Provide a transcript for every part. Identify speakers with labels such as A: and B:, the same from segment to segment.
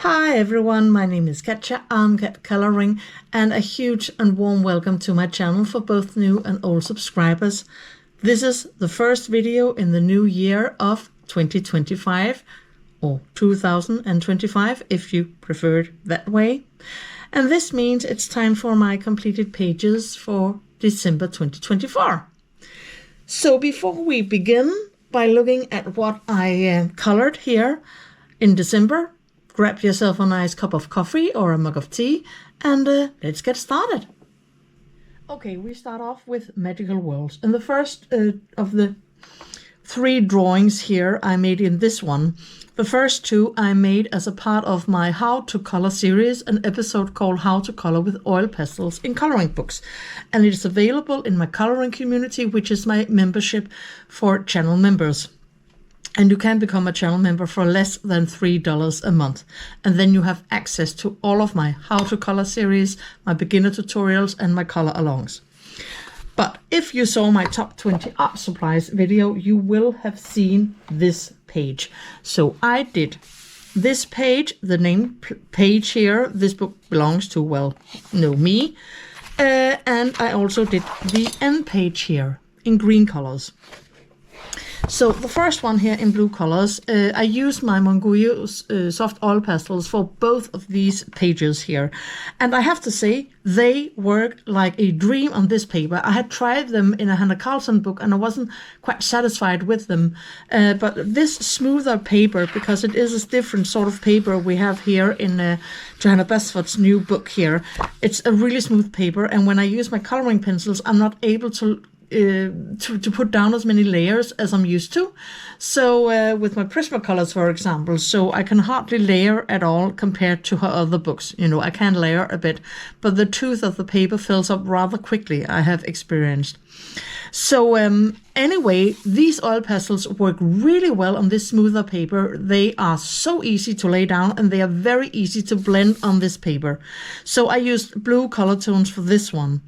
A: Hi everyone, my name is Katja, I'm CatColouring, and a huge and warm welcome to my channel for both new and old subscribers. This is the first video in the new year of 2025, or 2025 if you prefer it that way. And this means it's time for my completed pages for December 2024. So before we begin by looking at what I colored here in December, grab yourself a nice cup of coffee or a mug of tea and let's get started. Okay, we start off with Magical Worlds. And the first of the 3 drawings here I made in this one. The first 2 I made as a part of my How to Color series, an episode called How to Color with Oil Pastels in Coloring Books. And it is available in my coloring community, which is my membership for channel members. And you can become a channel member for less than $3 a month. And then you have access to all of my How to Color series, my beginner tutorials, and my color alongs. But if you saw my top 20 art supplies video, you will have seen this page. So I did this page, the name page here. This book belongs to, well, me. And I also did the end page here in green colors. So the first one here in blue colors, I used my Monguio soft oil pastels for both of these pages here. And I have to say, they work like a dream on this paper. I had tried them in a Hannah Carlson book and I wasn't quite satisfied with them. But this smoother paper, because it is a different sort of paper we have here in Johanna Basford's new book here. It's a really smooth paper, and when I use my coloring pencils, I'm not able to put down as many layers as I'm used to. So with my Prismacolors, for example, so I can hardly layer at all compared to her other books. You know, I can layer a bit, but the tooth of the paper fills up rather quickly, I have experienced. So anyway, these oil pastels work really well on this smoother paper. They are so easy to lay down and they are very easy to blend on this paper. So I used blue color tones for this one.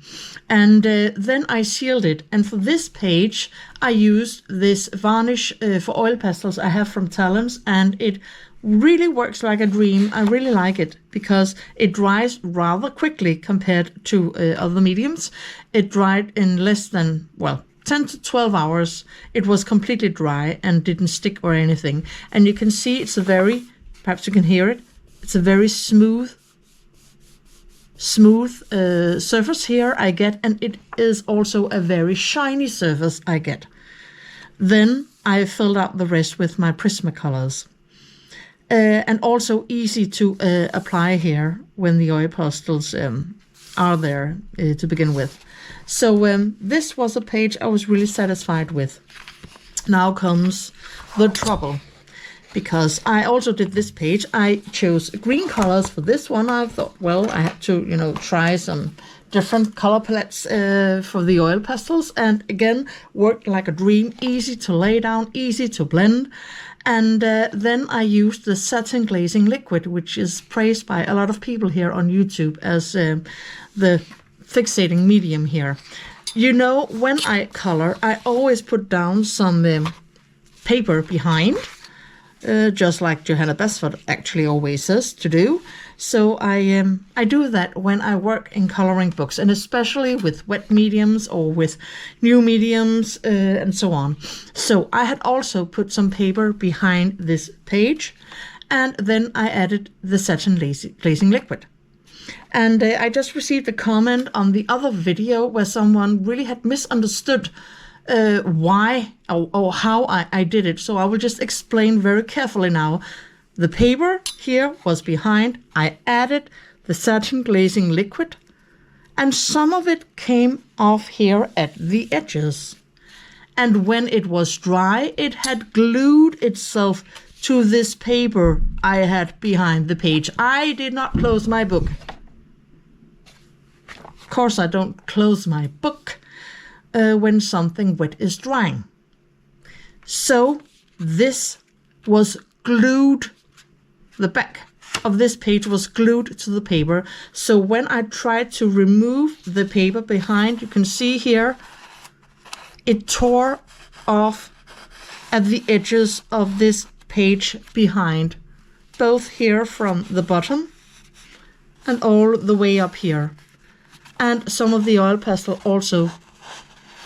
A: And then I sealed it. And for this page, I used this varnish for oil pastels I have from Talons, and it really works like a dream. I really like it because it dries rather quickly compared to other mediums. It dried in less than, well, 10 to 12 hours. It was completely dry and didn't stick or anything. And you can see it's a very, perhaps you can hear it, it's a very smooth surface here I get, and it is also a very shiny surface I get. Then I filled out the rest with my Prismacolors. And also easy to apply here when the oil pastels are there to begin with. So this was a page I was really satisfied with. Now comes the trouble, because I also did this page. I chose green colors for this one. I thought, well, I had to, try some different color palettes for the oil pastels, and again, worked like a dream, easy to lay down, easy to blend. And then I used the satin glazing liquid, which is praised by a lot of people here on YouTube as the fixating medium here. You know, when I color, I always put down some paper behind, just like Johanna Basford actually always says to do. So I do that when I work in coloring books, and especially with wet mediums or with new mediums and so on. So I had also put some paper behind this page, and then I added the satin glazing liquid. And I just received a comment on the other video where someone really had misunderstood why or how I did it. So I will just explain very carefully now. The paper here was behind. I added the satin glazing liquid, and some of it came off here at the edges. And when it was dry, it had glued itself to this paper I had behind the page. I did not close my book. Of course, I don't close my book when something wet is drying. So this was glued. The back of this page was glued to the paper. So when I tried to remove the paper behind, you can see here, it tore off at the edges of this page behind both here from the bottom and all the way up here. And some of the oil pastel also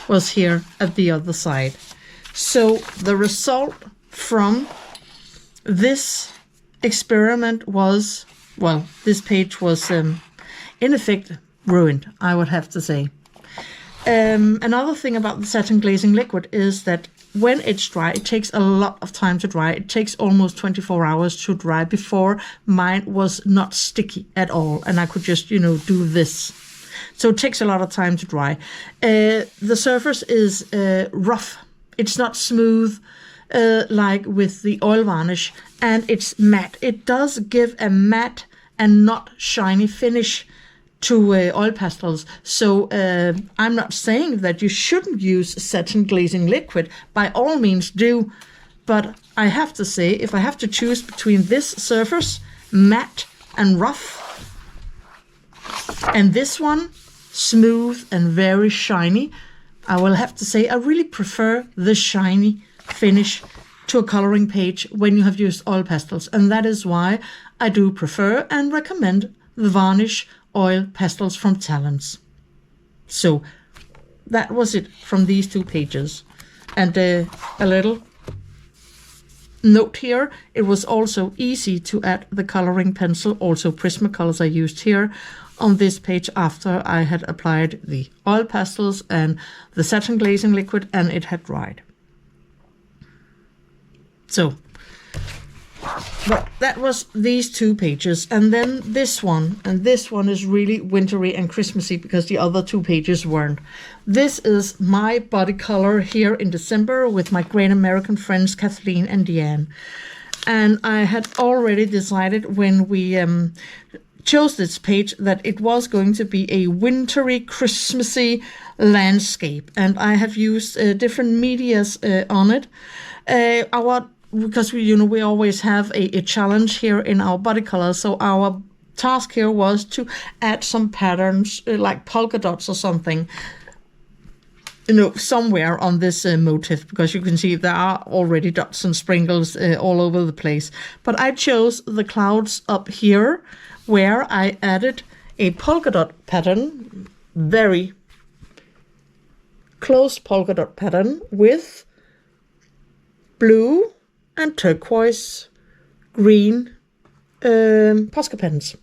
A: was here at the other side. So the result from this experiment was, well, this page was in effect ruined, I would have to say. Another thing about the satin glazing liquid is that when it's dry, it takes a lot of time to dry. It takes almost 24 hours to dry. Before, mine was not sticky at all, and I could just, you know, do this. So it takes a lot of time to dry. The surface is rough. It's not smooth like with the oil varnish, and it's matte. It does give a matte and not shiny finish to oil pastels. So I'm not saying that you shouldn't use satin glazing liquid. By all means do. But I have to say, if I have to choose between this surface, matte and rough, and this one, smooth and very shiny, I will have to say I really prefer the shiny finish to a coloring page when you have used oil pastels. And that is why I do prefer and recommend the varnish oil pastels from Talents. So that was it from these two pages. And a little note here, it was also easy to add the coloring pencil, also Prismacolors I used here on this page after I had applied the oil pastels and the satin glazing liquid and it had dried. So, but that was these two pages, and then this one, and this one is really wintry and Christmassy because the other two pages weren't. This is my body color here in December with my great American friends Kathleen and DeAnn. And I had already decided when we chose this page that it was going to be a wintry, Christmassy landscape, and I have used different medias on it. Because we always have a challenge here in our body colors, so our task here was to add some patterns like polka dots or something, somewhere on this motif, because you can see there are already dots and sprinkles all over the place. But I chose the clouds up here, where I added a polka dot pattern, very close polka dot pattern with blue and turquoise green Posca pens.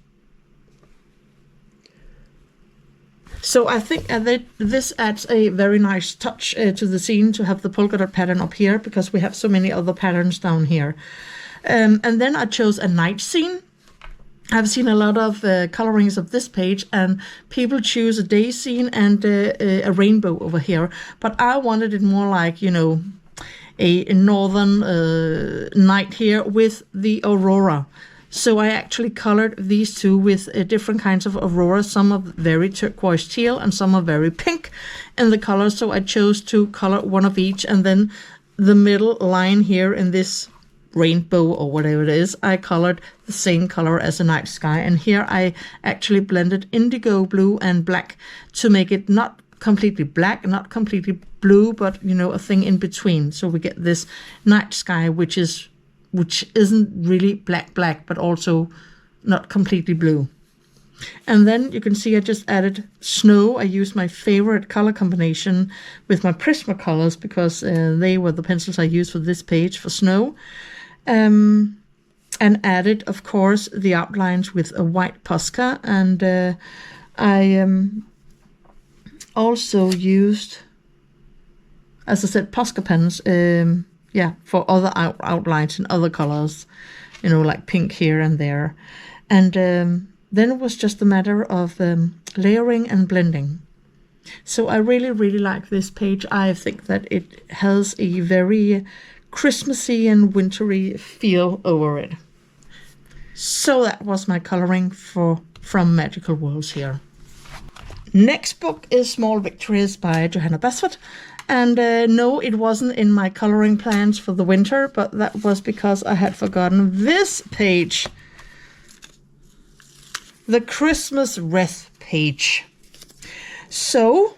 A: So I think that this adds a very nice touch to the scene to have the polka dot pattern up here, because we have so many other patterns down here. And then I chose a night scene. I've seen a lot of colorings of this page, and people choose a day scene and a rainbow over here. But I wanted it more like, a northern night here with the aurora. So I actually colored these two with different kinds of aurora. Some are very turquoise teal and some are very pink in the colors. So I chose to color one of each, and then the middle line here in this rainbow or whatever it is, I colored the same color as the night sky. And here I actually blended indigo blue and black to make it not completely black, not completely blue, but a thing in between. So we get this night sky, which isn't really black, but also not completely blue. And then you can see I just added snow. I used my favorite color combination with my Prismacolors, because they were the pencils I used for this page for snow. And added, of course, the outlines with a white Posca. And I also used, as I said, Posca pens, for other outlines in other colors, like pink here and there. And then it was just a matter of layering and blending. So I really, really like this page. I think that it has a very Christmassy and wintry feel over it. So that was my coloring from Magical Worlds here. Next book is Small Victories by Johanna Basford. And no, it wasn't in my coloring plans for the winter, but that was because I had forgotten this page. The Christmas Wreath page. So,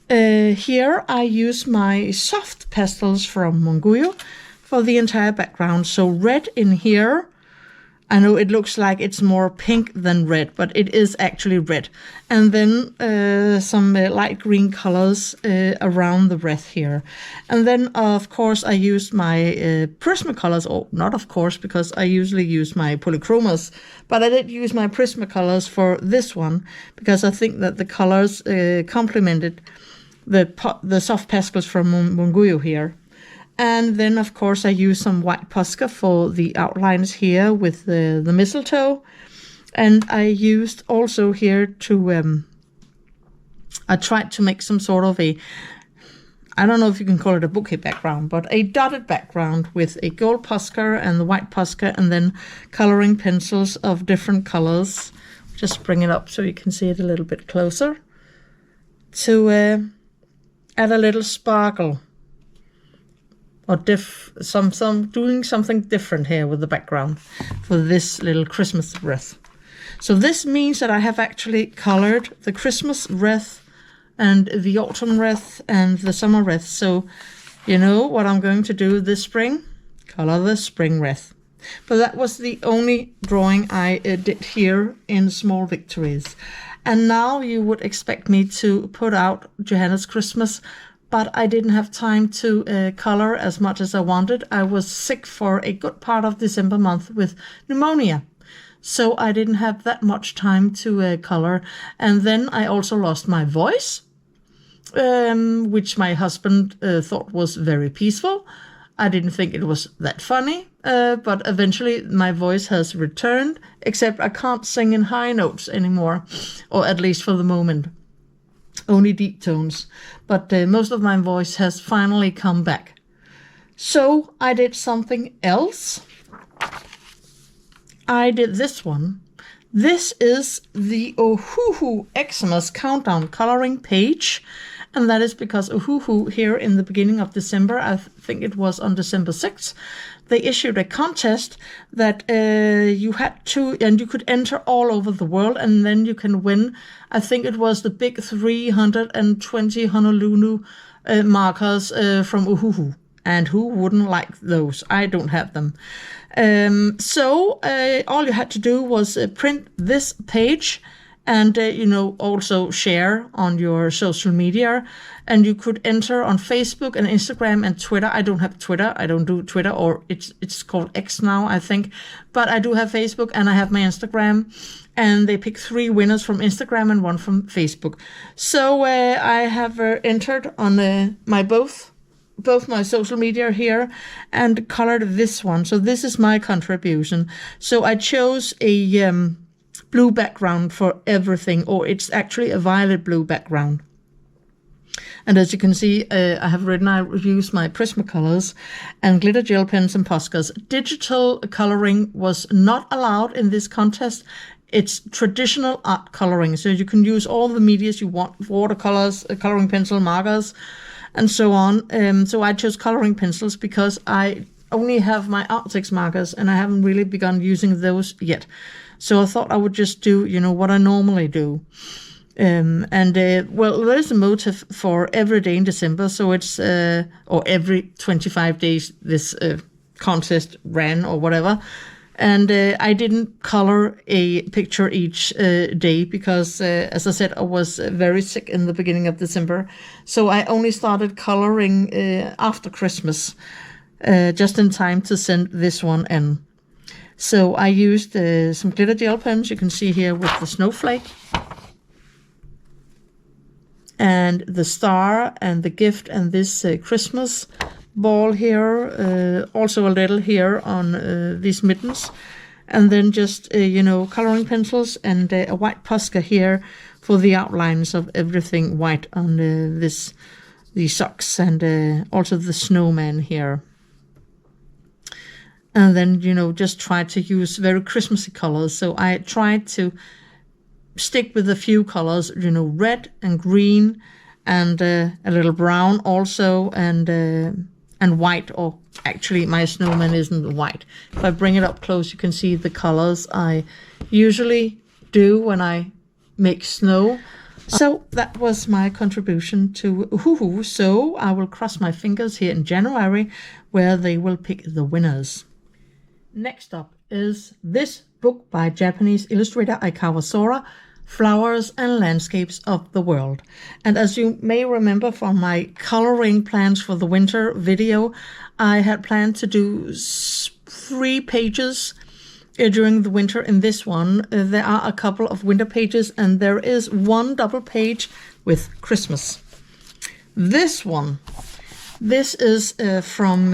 A: here I use my soft pastels from Monguyo for the entire background. So red in here. I know it looks like it's more pink than red, but it is actually red. And then some light green colors around the wreath here. And then, of course, I used my Prismacolors, or not of course, because I usually use my polychromas, but I did use my Prismacolors for this one, because I think that the colors complemented the soft pastels from Munguyo here. And then, of course, I use some white Posca for the outlines here with the mistletoe. And I used also here to, I tried to make some sort of a, I don't know if you can call it a bouquet background, but a dotted background with a gold Posca and the white Posca, and then coloring pencils of different colors. Just bring it up so you can see it a little bit closer. To add a little sparkle. Or doing something different here with the background for this little Christmas wreath. So this means that I have actually colored the Christmas wreath and the autumn wreath and the summer wreath. So you know what I'm going to do this spring? Color the spring wreath. But that was the only drawing I did here in Small Victories. And now you would expect me to put out Johanna's Christmas, but I didn't have time to color as much as I wanted. I was sick for a good part of December month with pneumonia. So I didn't have that much time to color. And then I also lost my voice, which my husband thought was very peaceful. I didn't think it was that funny, but eventually my voice has returned, except I can't sing in high notes anymore, or at least for the moment. Only deep tones, but most of my voice has finally come back. So I did something else. I did this one. This is the Ohuhu Xmas Countdown coloring page, and that is because Ohuhu here in the beginning of December, I think it was on December 6th, they issued a contest that you had to, and you could enter all over the world, and then you can win. I think it was the big 320 Honolulu markers from Ohuhu. And who wouldn't like those? I don't have them. So all you had to do was print this page and, also share on your social media. And you could enter on Facebook and Instagram and Twitter. I don't have Twitter. I don't do Twitter, or it's called X now, I think. But I do have Facebook and I have my Instagram. And they pick 3 winners from Instagram and 1 from Facebook. So I have entered on my both my social media here and colored this one. So this is my contribution. So I chose a blue background for everything, or it's actually a violet blue background. And as you can see, I have written, I used my Prismacolors and glitter gel pens and Poscas. Digital coloring was not allowed in this contest. It's traditional art coloring. So you can use all the medias you want, watercolors, coloring pencil, markers, and so on. So I chose coloring pencils because I only have my Arctex markers and I haven't really begun using those yet. So I thought I would just do, what I normally do. Well, there's a motive for every day in December. So it's, or every 25 days this contest ran or whatever. And I didn't color a picture each day because, as I said, I was very sick in the beginning of December. So I only started coloring after Christmas, just in time to send this one in. So I used some glitter gel pens, you can see here with the snowflake, and the star and the gift and this Christmas ball here, also a little here on these mittens, and then just coloring pencils and a white Posca here for the outlines of everything white on the socks, and also the snowman here. And then just try to use very Christmassy colors. So I tried to stick with a few colors, red and green and a little brown also, and white, or actually my snowman isn't white. If I bring it up close, you can see the colors I usually do when I make snow. So that was my contribution to Ohuhu. So I will cross my fingers here in January where they will pick the winners. Next up is this book by Japanese illustrator Aikawa Sora, Flowers and Landscapes of the World. And as you may remember from my coloring plans for the winter video, I had planned to do 3 pages during the winter in this one. There are a couple of winter pages and there is one double page with Christmas. This one, this is from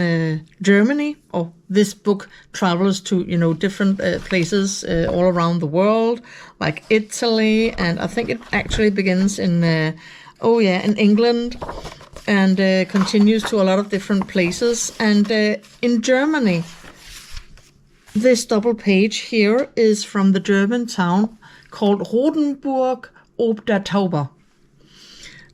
A: Germany. Oh, this book travels to, different places all around the world, like Italy, and I think it actually begins in, in England, and continues to a lot of different places. And in Germany, this double page here is from the German town called Rodenburg ob der Tauber.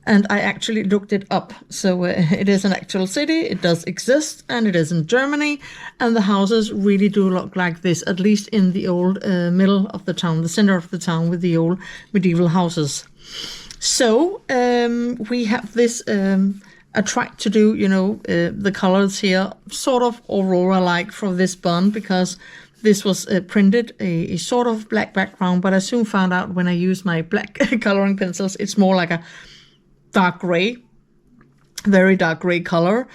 A: And I actually looked it up. So it is an actual city, it does exist, and it is in Germany. And the houses really do look like this, at least in the old middle of the town, the center of the town with the old medieval houses. So we have this, I tried to do, the colors here, sort of Aurora-like for this bun, because this was printed a sort of black background, but I soon found out when I used my black coloring pencils, it's more like a dark gray, very dark gray color,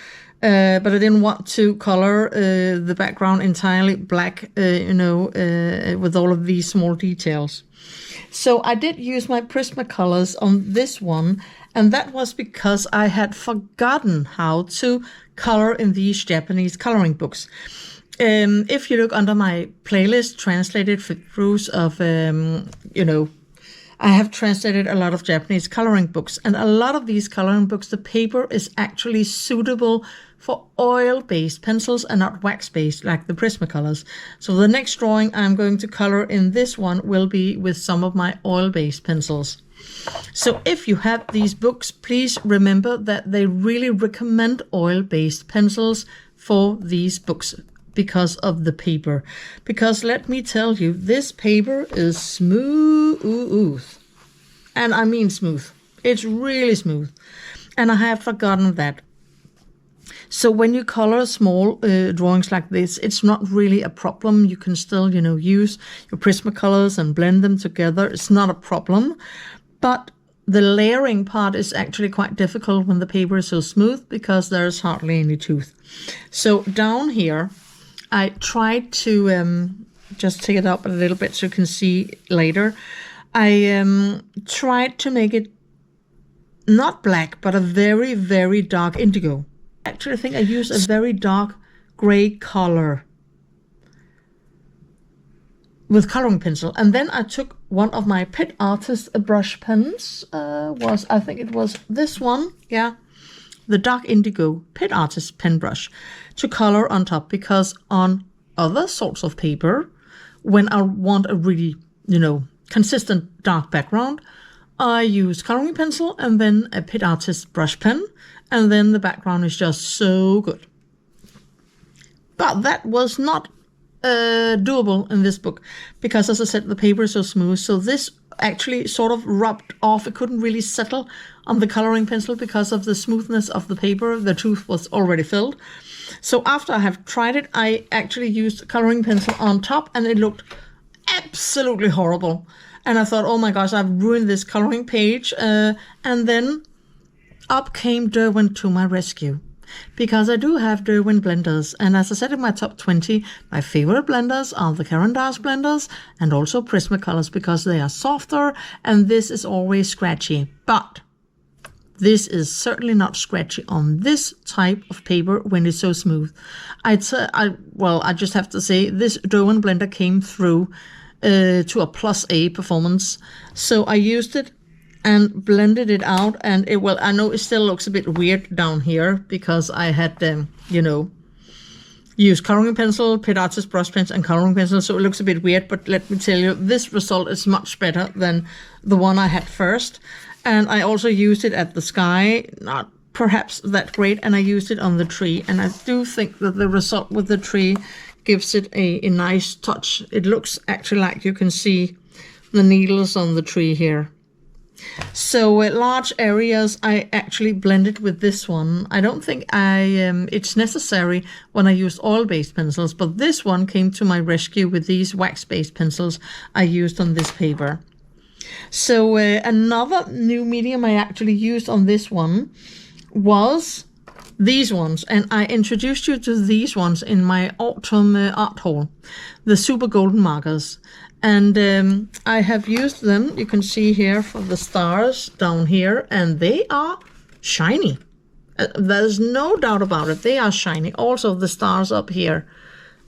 A: but I didn't want to color the background entirely black, with all of these small details. So I did use my Prismacolors on this one, and that was because I had forgotten how to color in these Japanese coloring books. If you look under my playlist, translated throughs of, I have translated a lot of Japanese coloring books, and a lot of these coloring books, the paper is actually suitable for oil-based pencils and not wax-based like the Prismacolors. So the next drawing I'm going to color in this one will be with some of my oil-based pencils. So if you have these books, please remember that they really recommend oil-based pencils for these books because of the paper. Because let me tell you, this paper is smooth. And I mean smooth. It's really smooth. And I have forgotten that. So when you color small drawings like this, it's not really a problem. You can still, use your Prismacolors and blend them together. It's not a problem. But the layering part is actually quite difficult when the paper is so smooth because there's hardly any tooth. So down here, I tried to just take it up a little bit so you can see later. I tried to make it not black, but a very, very dark indigo. Actually, I think I used a very dark gray color with coloring pencil. And then I took one of my Pet Artist brush pens, I think it was this one, yeah. The dark indigo Pet Artist pen brush to color on top, because on other sorts of paper, when I want a really, consistent dark background, I use coloring pencil and then a Pet Artist brush pen, and then the background is just so good. But that was not doable in this book, because as I said, the paper is so smooth, so this actually sort of rubbed off. It couldn't really settle on the coloring pencil because of the smoothness of the paper. The tooth was already filled. So after I have tried it, I actually used coloring pencil on top, and it looked absolutely horrible. And I thought, oh my gosh, I've ruined this coloring page. And then up came Derwent to my rescue, because I do have Derwent blenders. And as I said in my top 20, my favorite blenders are the Caran d'Ache blenders and also Prismacolors, because they are softer and this is always scratchy. But this is certainly not scratchy on this type of paper when it's so smooth. I just have to say this Derwent blender came through to a +A performance. So I used it and blended it out, and I know it still looks a bit weird down here because I had used coloring pencil, Pet Artist brush pens and coloring pencil, so it looks a bit weird, but let me tell you, this result is much better than the one I had first. And I also used it at the sky, not perhaps that great, and I used it on the tree, and I do think that the result with the tree gives it a nice touch. It looks actually like you can see the needles on the tree here. So large areas I actually blended with this one. I don't think it's necessary when I used oil-based pencils, but this one came to my rescue with these wax-based pencils I used on this paper. So another new medium I actually used on this one was these ones, and I introduced you to these ones in my autumn art haul, the super golden markers. And I have used them, you can see here, for the stars down here, and they are shiny. There's no doubt about it, they are shiny. Also the stars up here,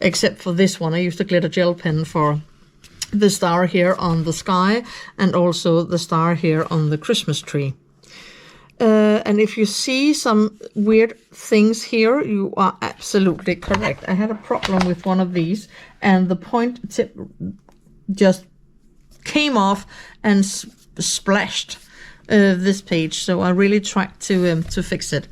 A: except for this one. I used a glitter gel pen for the star here on the sky, and also the star here on the Christmas tree. And if you see some weird things here, you are absolutely correct. I had a problem with one of these, and the point tip just came off and splashed this page. So I really tried to fix it.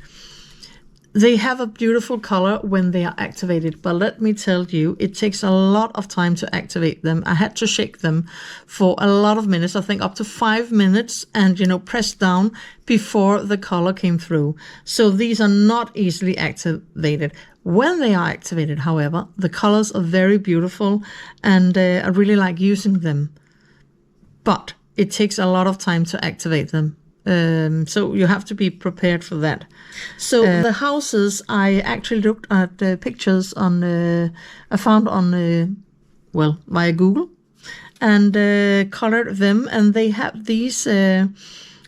A: They have a beautiful color when they are activated, but let me tell you, it takes a lot of time to activate them. I had to shake them for a lot of minutes, I think up to 5 minutes, and press down before the color came through. So these are not easily activated. When they are activated, however, the colors are very beautiful, and I really like using them. But it takes a lot of time to activate them. So you have to be prepared for that. So the houses, I actually looked at pictures on I found on via Google, and colored them, and they have these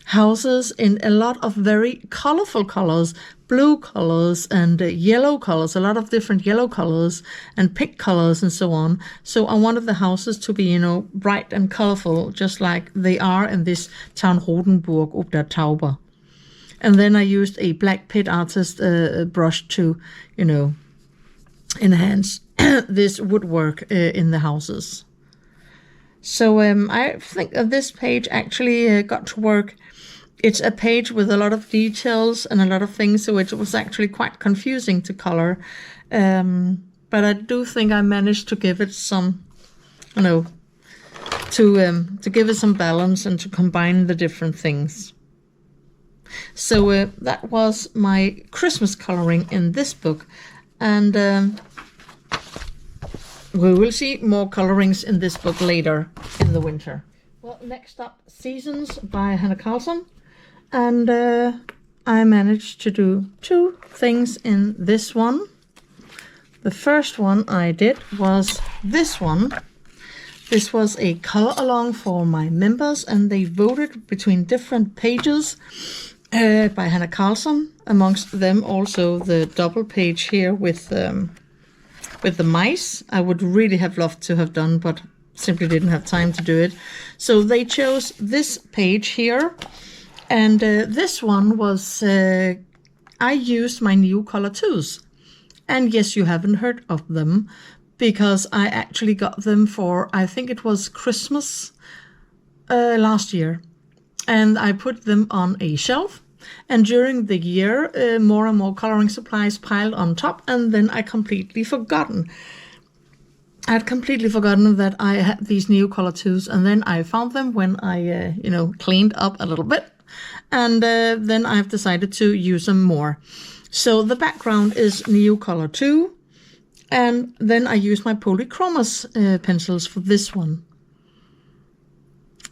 A: houses in a lot of very colorful colors, blue colors and yellow colors, a lot of different yellow colors and pink colors and so on. So I wanted the houses to be, bright and colorful, just like they are in this town Rodenburg ob der Tauber. And then I used a black pit artist brush to, enhance this woodwork in the houses. So I think that this page actually got to work. It's a page with a lot of details and a lot of things, so it was actually quite confusing to color. But I do think I managed to give it some, to give it some balance and to combine the different things. So that was my Christmas coloring in this book, and we will see more colorings in this book later in the winter. Well, next up, Seasons by Hannah Carlson. And I managed to do 2 things in this one. The first one I did was this one. This was a color along for my members, and they voted between different pages by Hannah Carlson. Amongst them also the double page here with the mice. I would really have loved to have done, but simply didn't have time to do it. So they chose this page here. And this one was, I used my new color 2s. And yes, you haven't heard of them, because I actually got them for, I think it was Christmas last year. And I put them on a shelf. And during the year, more and more coloring supplies piled on top. And then I completely forgotten. I had completely forgotten that I had these new color 2s. And then I found them when I, cleaned up a little bit. And then I've decided to use them more. So the background is Neo Color 2. And then I use my Polychromos pencils for this one.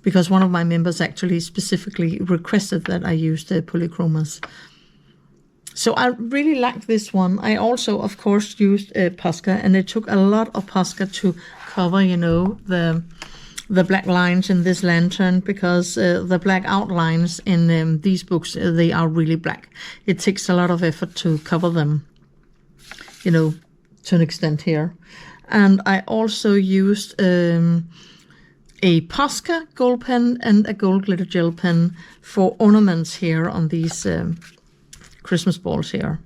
A: Because one of my members actually specifically requested that I use the Polychromos. So I really like this one. I also, of course, used Posca. And it took a lot of Posca to cover, the black lines in this lantern, because the black outlines in these books, they are really black. It takes a lot of effort to cover them, to an extent here. And I also used a Posca gold pen and a gold glitter gel pen for ornaments here on these Christmas balls here.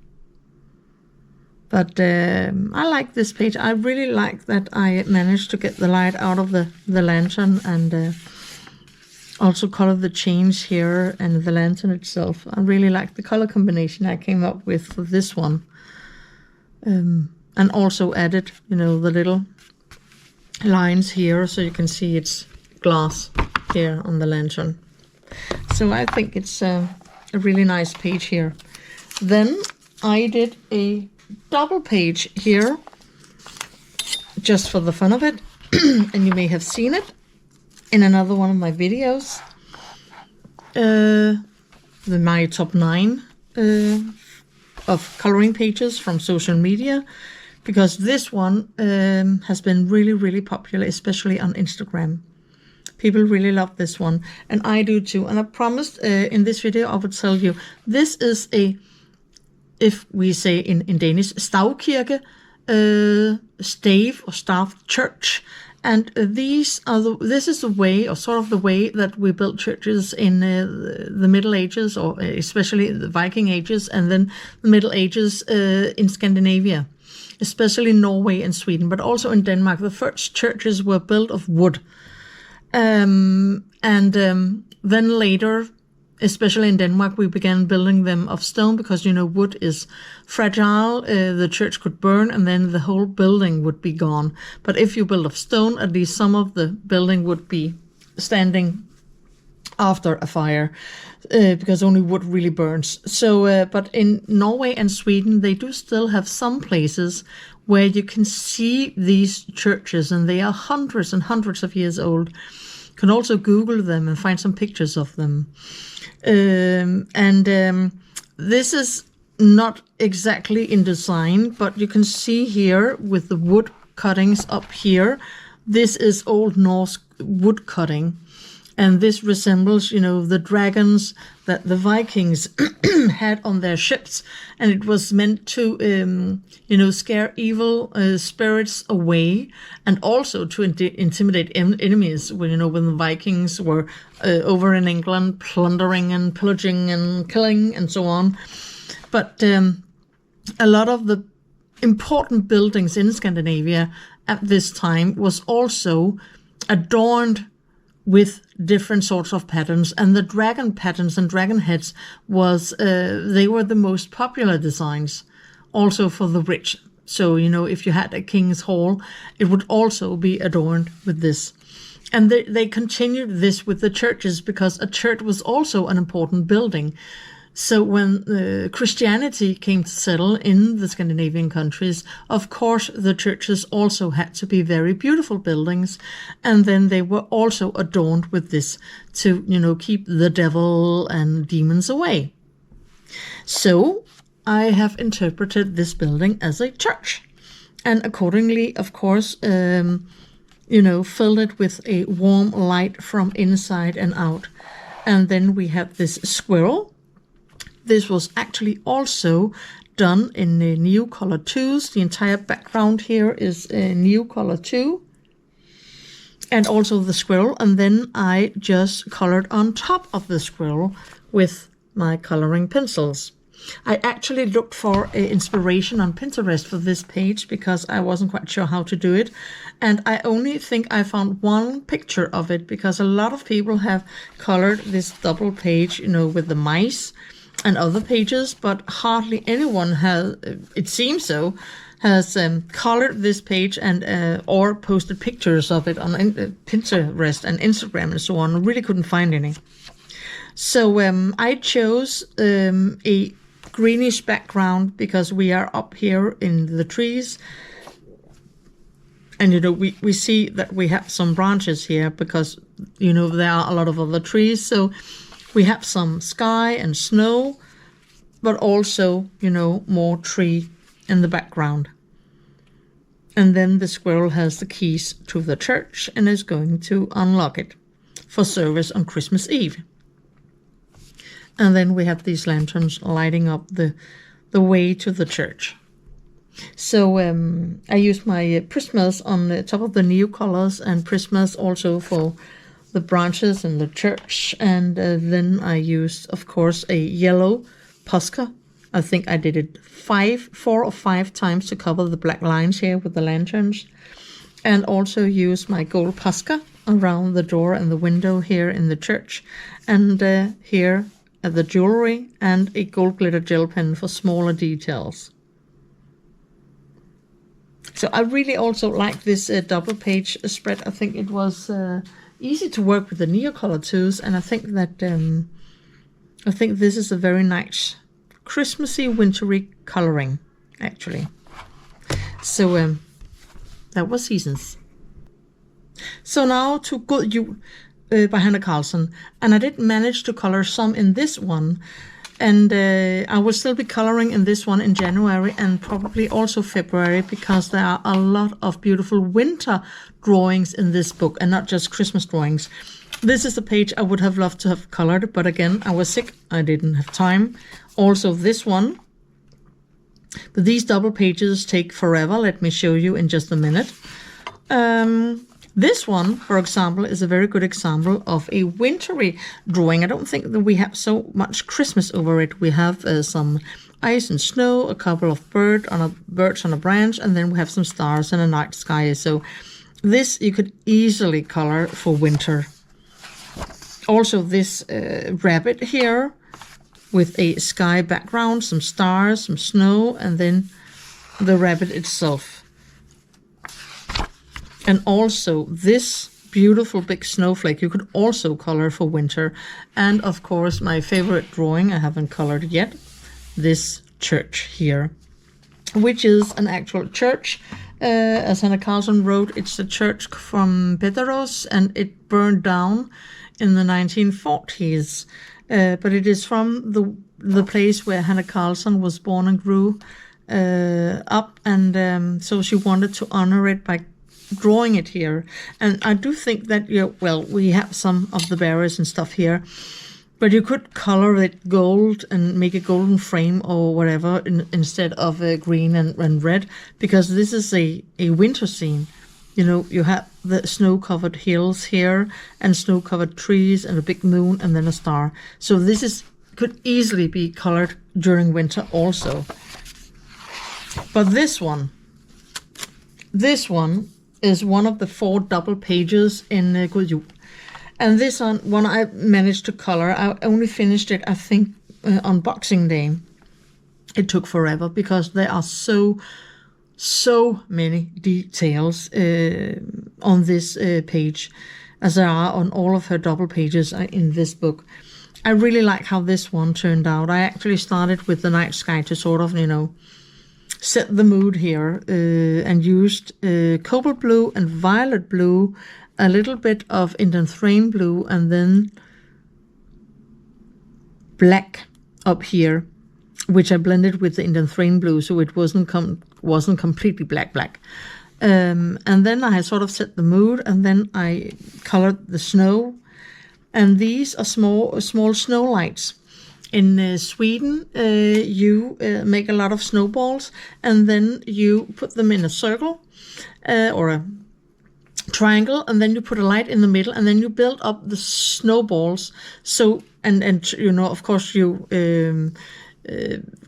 A: But I like this page. I really like that I managed to get the light out of the lantern, and also color the chains here and the lantern itself. I really like the color combination I came up with for this one. And also added, the little lines here, so you can see it's glass here on the lantern. So I think it's a really nice page here. Then I did a double page here, just for the fun of it. And you may have seen it in another one of my videos. My top 9 of coloring pages from social media, because this one has been really, really popular, especially on Instagram. People really love this one, and I do too. And I promised in this video I would tell you, this is a, if we say in Danish, stavkirke, stave or staff church. And this is the way, or sort of the way, that we built churches in the Middle Ages, or especially the Viking Ages, and then the Middle Ages in Scandinavia, especially Norway and Sweden, but also in Denmark. The first churches were built of wood. Then later, especially in Denmark, we began building them of stone because, you know, wood is fragile. The church could burn and then the whole building would be gone. But if you build of stone, at least some of the building would be standing after a fire, because only wood really burns. So, but in Norway and Sweden, they do still have some places where you can see these churches, and they are hundreds and hundreds of years old. You can also Google them and find some pictures of them. This is not exactly in design, but you can see here with the wood cuttings up here, this is Old Norse wood cutting. And this resembles, you know, the dragons that the Vikings had on their ships. And it was meant to, you know, scare evil spirits away, and also to intimidate enemies. When, you know, when the Vikings were over in England plundering and pillaging and killing and so on. But a lot of the important buildings in Scandinavia at this time was also adorned with different sorts of patterns, and the dragon patterns and dragon heads was, they were the most popular designs, also for the rich. So, you know, if you had a king's hall, it would also be adorned with this. And they continued this with the churches, because a church was also an important building. So when Christianity came to settle in the Scandinavian countries, of course, the churches also had to be very beautiful buildings. And then they were also adorned with this to, you know, keep the devil and demons away. So I have interpreted this building as a church. And accordingly, of course, you know, filled it with a warm light from inside and out. And then we have this squirrel. This was actually also done in Neocolor 2s. The entire background here is Neocolor 2. And also the squirrel. And then I just colored on top of the squirrel with my coloring pencils. I actually looked for inspiration on Pinterest for this page, because I wasn't quite sure how to do it. And I only think I found one picture of it, because a lot of people have colored this double page, you know, with the mice and other pages, but hardly anyone has, it seems so, has colored this page and or posted pictures of it on Pinterest and Instagram and so on. I really couldn't find any. So I chose a greenish background, because we are up here in the trees. And, you know, we see that we have some branches here, because, you know, there are a lot of other trees. So we have some sky and snow, but also, you know, more tree in the background. And then the squirrel has the keys to the church and is going to unlock it for service on Christmas Eve. And then we have these lanterns lighting up the way to the church. So I used my Prismas on the top of the Neocolors, and Prismas also for the branches in the church. And then I used, of course, a yellow Posca. I think I did it 4 or 5 times to cover the black lines here with the lanterns. And also used my gold Posca around the door and the window here in the church. And here at the jewelry, and a gold glitter gel pen for smaller details. So I really also like this double page spread. I think it was easy to work with the Neocolor 2s, and I think that I think this is a very nice Christmassy, wintry coloring, actually. So that was Seasons. So now to Good Jul by Hanne Carlson. And I did manage to color some in this one. And I will still be coloring in this one in January and probably also February, because there are a lot of beautiful winter drawings in this book and not just Christmas drawings. This is the page I would have loved to have colored, but again, I was sick. I didn't have time. Also this one. But these double pages take forever. Let me show you in just a minute. This one, for example, is a very good example of a wintry drawing. I don't think that we have so much Christmas over it. We have some ice and snow, a couple of birds on a branch, and then we have some stars and a night sky. So this you could easily color for winter. Also this rabbit here with a sky background, some stars, some snow, and then the rabbit itself. And also this beautiful big snowflake you could also color for winter. And of course my favorite drawing, I haven't colored yet, this church here, which is an actual church. As Hanne Carlson wrote, it's a church from Petteros, and it burned down in the 1940s. But it is from the place where Hanne Carlson was born and grew up. And so she wanted to honor it by drawing it here. And I do think that, well, we have some of the berries and stuff here, but you could color it gold and make a golden frame or whatever instead of green and red, because this is a winter scene. You have the snow-covered hills here and snow-covered trees and a big moon and then a star. So this could easily be colored during winter also. But this one is one of the 4 double pages in Good Jul. And this one I managed to color. I only finished it, I think, on Boxing Day. It took forever because there are so many details on this page, as there are on all of her double pages in this book. I really like how this one turned out. I actually started with the night sky to sort of, set the mood here, and used cobalt blue and violet blue, a little bit of indanthrane blue, and then black up here, which I blended with the indanthrane blue, so it wasn't completely black. And then I had sort of set the mood, and then I colored the snow. And these are small snow lights. In Sweden, you make a lot of snowballs, and then you put them in a circle or a triangle, and then you put a light in the middle, and then you build up the snowballs. So, and of course, you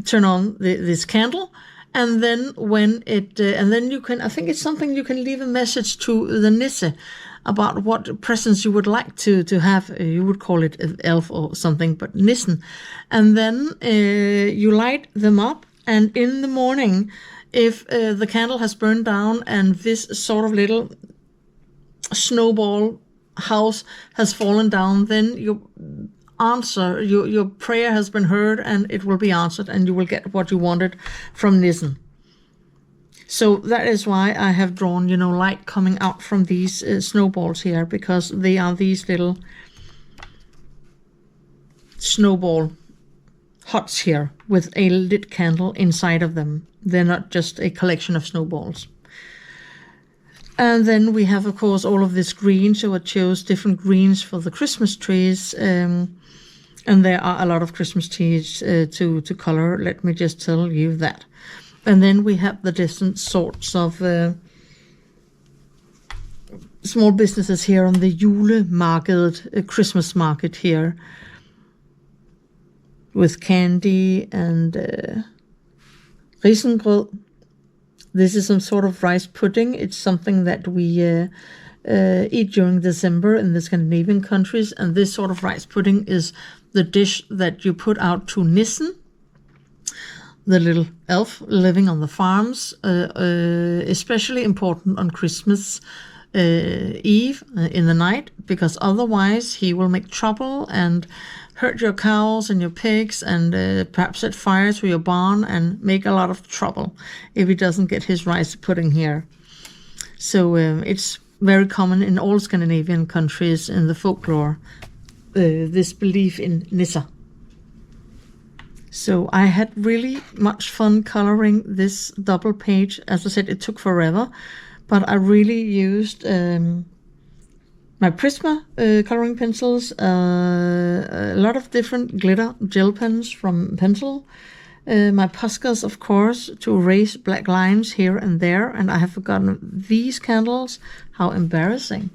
A: turn on this candle, and then when it, and then you can, I think it's something you can leave a message to the Nisse about what presents you would like to have. You would call it an elf or something, but Nissen. And then you light them up, and in the morning, if the candle has burned down and this sort of little snowball house has fallen down, then your prayer has been heard, and it will be answered, and you will get what you wanted from Nissen. So that is why I have drawn, light coming out from these snowballs here, because they are these little snowball huts here with a lit candle inside of them. They're not just a collection of snowballs. And then we have, of course, all of this green. So I chose different greens for the Christmas trees. And there are a lot of Christmas trees to color. Let me just tell you that. And then we have the different sorts of small businesses here on the julemarked, Christmas market here, with candy and risengrød. This is some sort of rice pudding. It's something that we eat during December in the Scandinavian countries. And this sort of rice pudding is the dish that you put out to Nissen, the little elf living on the farms, especially important on Christmas, Eve in the night, because otherwise he will make trouble and hurt your cows and your pigs, and perhaps set fire to your barn and make a lot of trouble if he doesn't get his rice pudding here. So it's very common in all Scandinavian countries in the folklore, this belief in Nissa. So I had really much fun coloring this double page. As I said, it took forever, but I really used my Prisma coloring pencils, a lot of different glitter gel pens from Pencil, my Poscas, of course, to erase black lines here and there, and I have forgotten these candles. How embarrassing.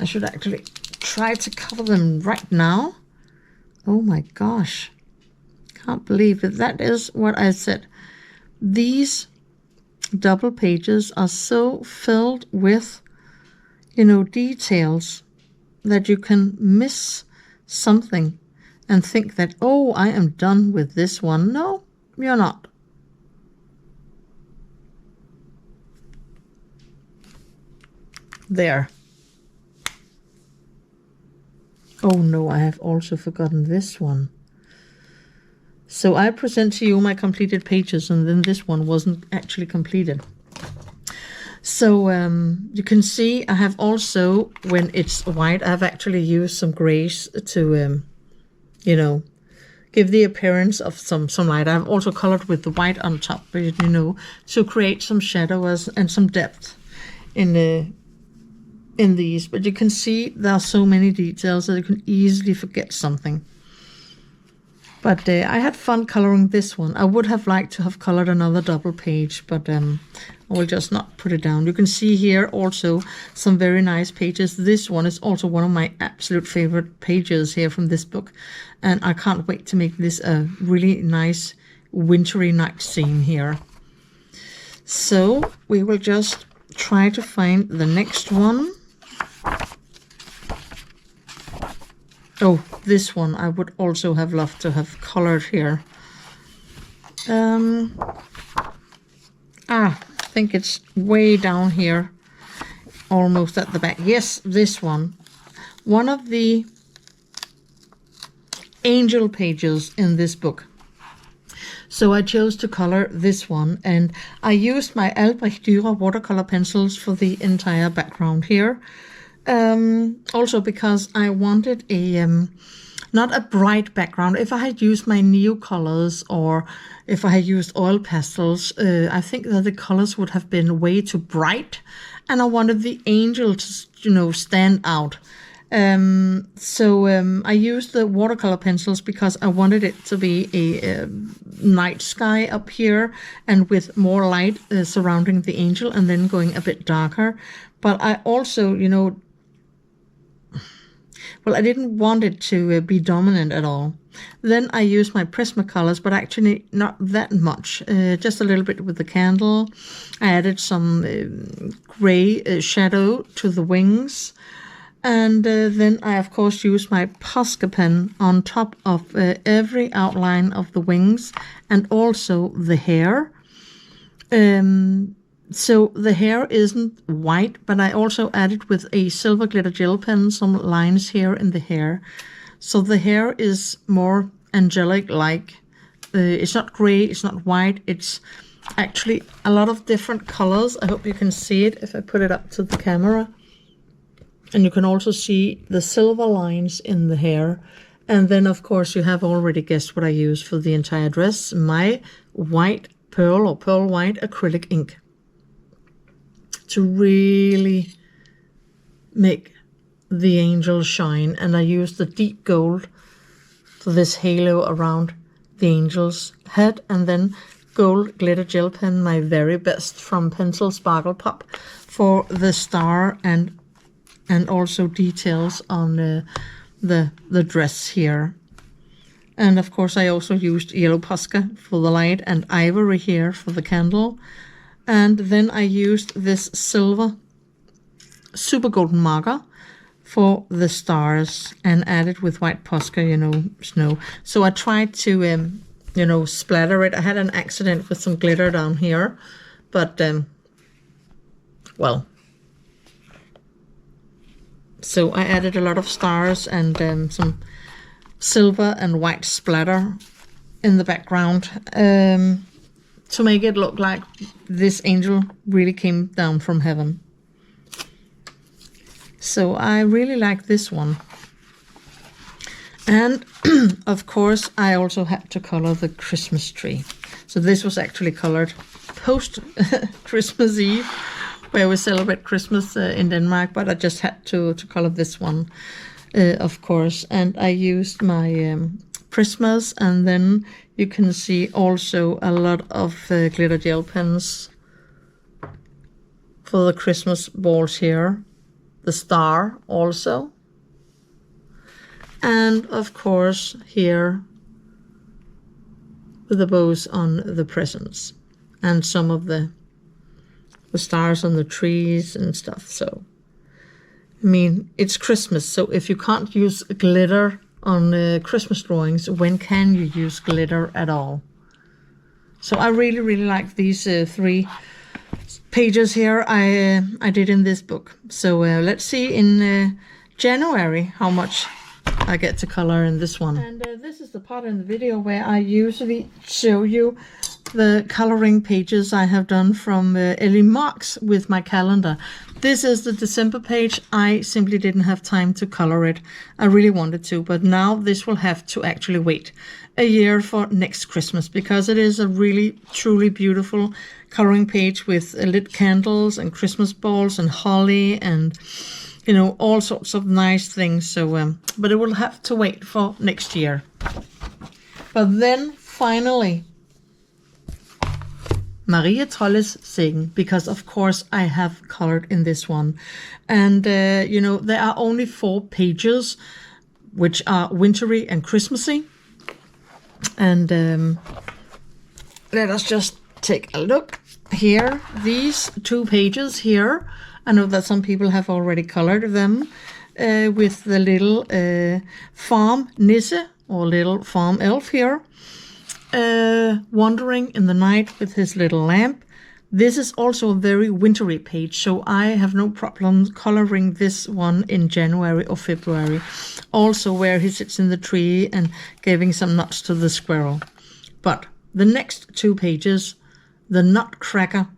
A: I should actually try to cover them right now. Oh my gosh. Can't believe it. That is what I said. These double pages are so filled with, details that you can miss something and think that, oh, I am done with this one. No, you're not. There. Oh no, I have also forgotten this one. So I present to you my completed pages, and then this one wasn't actually completed. So you can see I have also, when it's white, I've actually used some grays to, give the appearance of some light. I've also colored with the white on top, to create some shadow and some depth in these. But you can see there are so many details that you can easily forget something. But I had fun coloring this one. I would have liked to have colored another double page, but I will just not put it down. You can see here also some very nice pages. This one is also one of my absolute favorite pages here from this book. And I can't wait to make this a really nice wintry night scene here. So we will just try to find the next one. Oh, this one I would also have loved to have colored here. I think it's way down here, almost at the back. Yes, this one. One of the angel pages in this book. So I chose to color this one, and I used my Albrecht Dürer watercolor pencils for the entire background here. Also because I wanted a not a bright background. If I had used my Neo colors, or if I had used oil pastels, I think that the colors would have been way too bright, and I wanted the angel to stand out. So I used the watercolor pencils because I wanted it to be a night sky up here, and with more light surrounding the angel, and then going a bit darker. But I also, I didn't want it to be dominant at all. Then I used my Prismacolors, but actually not that much, just a little bit with the candle. I added some gray shadow to the wings. And then I, of course, used my Posca pen on top of every outline of the wings, and also the hair. So the hair isn't white, but I also added with a silver glitter gel pen some lines here in the hair. So the hair is more angelic-like. It's not gray, it's not white. It's actually a lot of different colors. I hope you can see it if I put it up to the camera. And you can also see the silver lines in the hair. And then, of course, you have already guessed what I used for the entire dress. My white pearl or pearl white acrylic ink, to really make the angel shine. And I used the deep gold for this halo around the angel's head, and then gold glitter gel pen, my very best from Pencil Sparkle Pop, for the star and also details on the dress here. And of course I also used yellow Posca for the light, and ivory here for the candle. And then I used this silver super golden marker for the stars, and added with white Posca, snow. So I tried to, splatter it. I had an accident with some glitter down here, but, well, So I added a lot of stars and some silver and white splatter in the background to make it look like this angel really came down from heaven. So I really like this one. And of course, I also had to color the Christmas tree. So this was actually colored post Christmas Eve, where we celebrate Christmas in Denmark, but I just had to color this one, of course. And I used my Prismas, and then you can see also a lot of glitter gel pens for the Christmas balls here. The star also. And of course here with the bows on the presents and some of the stars on the trees and stuff. So I mean, it's Christmas, so if you can't use glitter on Christmas drawings, when can you use glitter at all? So I really like these 3 pages here I did in this book. So let's see in January how much I get to color in this one. And this is the part in the video where I usually show you the coloring pages I have done from Ellie Marks with my calendar. This is the December page. I simply didn't have time to color it. I really wanted to, but now this will have to actually wait a year for next Christmas, because it is a really truly beautiful coloring page with lit candles and Christmas balls and holly and, you know, all sorts of nice things. So but it will have to wait for next year. But then finally, Maria Trolles Segen, because of course I have colored in this one. And you know, there are only 4 pages which are wintry and Christmassy. And let us just take a look here. These 2 pages here, I know that some people have already colored them with the little farm Nisse or little farm elf here, wandering in the night with his little lamp. This is also a very wintry page, so I have no problem coloring this one in January or February. Also where he sits in the tree and giving some nuts to the squirrel. But the next 2 pages, the Nutcracker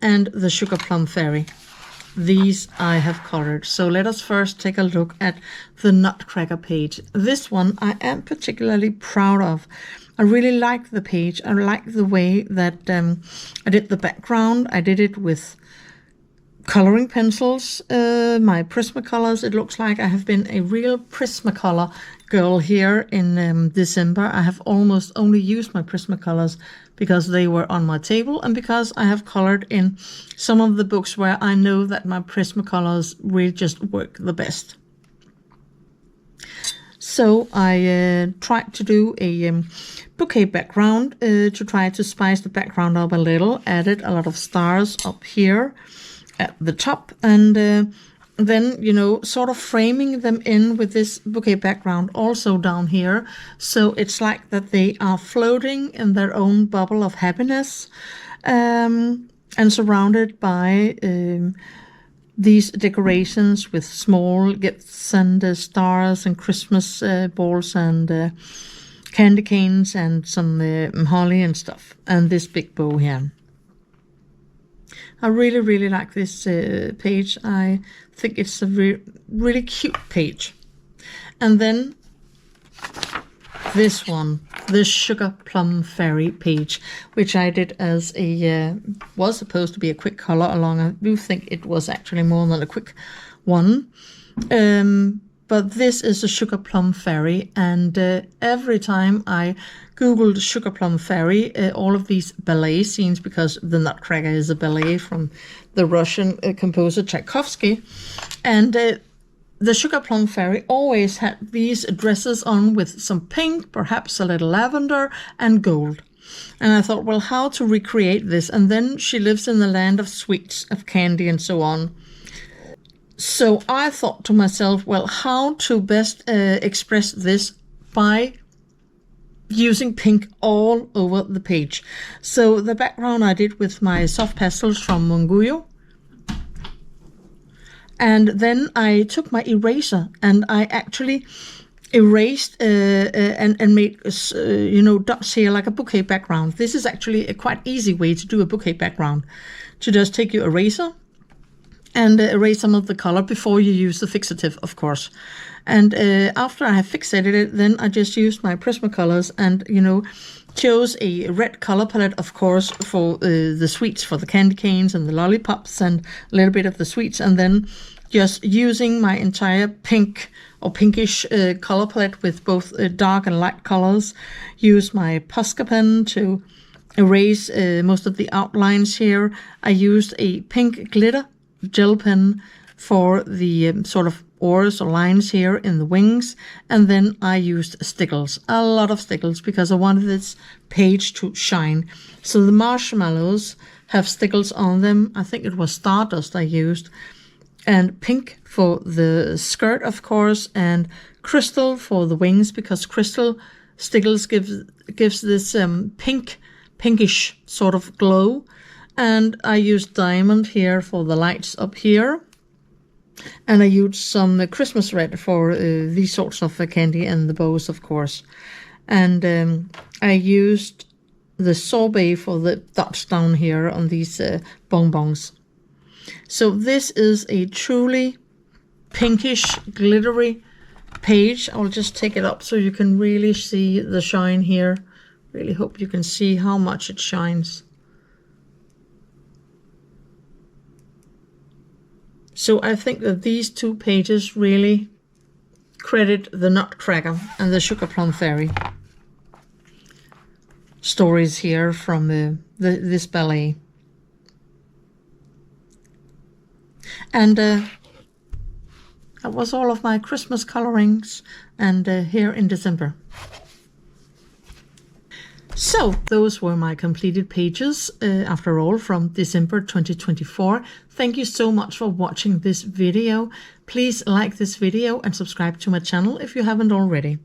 A: and the Sugar Plum Fairy, these I have colored. So let us first take a look at the Nutcracker page. This one I am particularly proud of. I really like the page. I like the way that I did the background. I did it with coloring pencils, my Prismacolors. It looks like I have been a real Prismacolor girl here in December. I have almost only used my Prismacolors because they were on my table and because I have colored in some of the books where I know that my Prismacolors really just work the best. So I tried to do a bouquet background to try to spice the background up a little. Added a lot of stars up here at the top, and then, you know, sort of framing them in with this bouquet background also down here. So it's like that they are floating in their own bubble of happiness and surrounded by these decorations with small gifts and stars and Christmas balls and candy canes and some holly and stuff, and this big bow here. I really like this page. I think it's a really cute page. And then this one, the Sugar Plum Fairy page, which I did as a, was supposed to be a quick color along. I do think it was actually more than a quick one. But this is a Sugar Plum Fairy, and every time I googled Sugar Plum Fairy, all of these ballet scenes, because the Nutcracker is a ballet from the Russian composer Tchaikovsky, and the Sugar Plum Fairy always had these dresses on with some pink, perhaps a little lavender, and gold. And I thought, well, how to recreate this? And then she lives in the land of sweets, of candy, and so on. So I thought to myself, well, how to best express this by using pink all over the page. So the background I did with my soft pastels from Munguyo. And then I took my eraser and I actually erased and made dots here like a bouquet background. This is actually a quite easy way to do a bouquet background, to just take your eraser and erase some of the color before you use the fixative, of course. And after I have fixated it, then I just used my Prismacolors and chose a red color palette, of course, for the sweets, for the candy canes and the lollipops and a little bit of the sweets, and then just using my entire pink or pinkish color palette with both dark and light colors. Use my Posca pen to erase most of the outlines here. I used a pink glitter gel pen for the sort of oars or lines here in the wings, and then I used stickles, a lot of stickles, because I wanted this page to shine. So the marshmallows have stickles on them. I think it was Stardust I used, and pink for the skirt, of course, and crystal for the wings, because crystal stickles gives this pinkish sort of glow. And I used diamond here for the lights up here. And I used some Christmas red for these sorts of candy and the bows, of course. And I used the sorbet for the dots down here on these bonbons. So this is a truly pinkish, glittery page. I'll just take it up so you can really see the shine here. Really hope you can see how much it shines. So I think that these two pages really credit the Nutcracker and the Sugar Plum Fairy stories here from this ballet. And that was all of my Christmas colorings, and here in December. So those were my completed pages, after all, from December 2024. Thank you so much for watching this video. Please like this video and subscribe to my channel if you haven't already.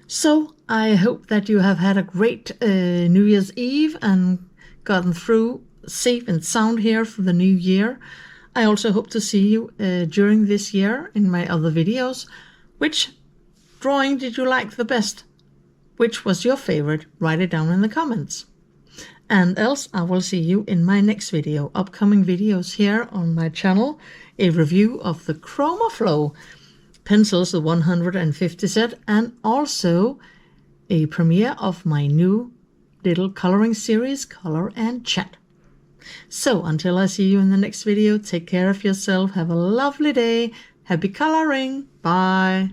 A: So I hope that you have had a great New Year's Eve and gotten through safe and sound here for the new year. I also hope to see you during this year in my other videos. Which drawing did you like the best? Which was your favorite? Write it down in the comments. And else I will see you in my next video. Upcoming videos here on my channel. A review of the Chroma Flow pencils, the 150 set, and also a premiere of my new little coloring series, Color and Chat. So until I see you in the next video, take care of yourself. Have a lovely day. Happy coloring. Bye.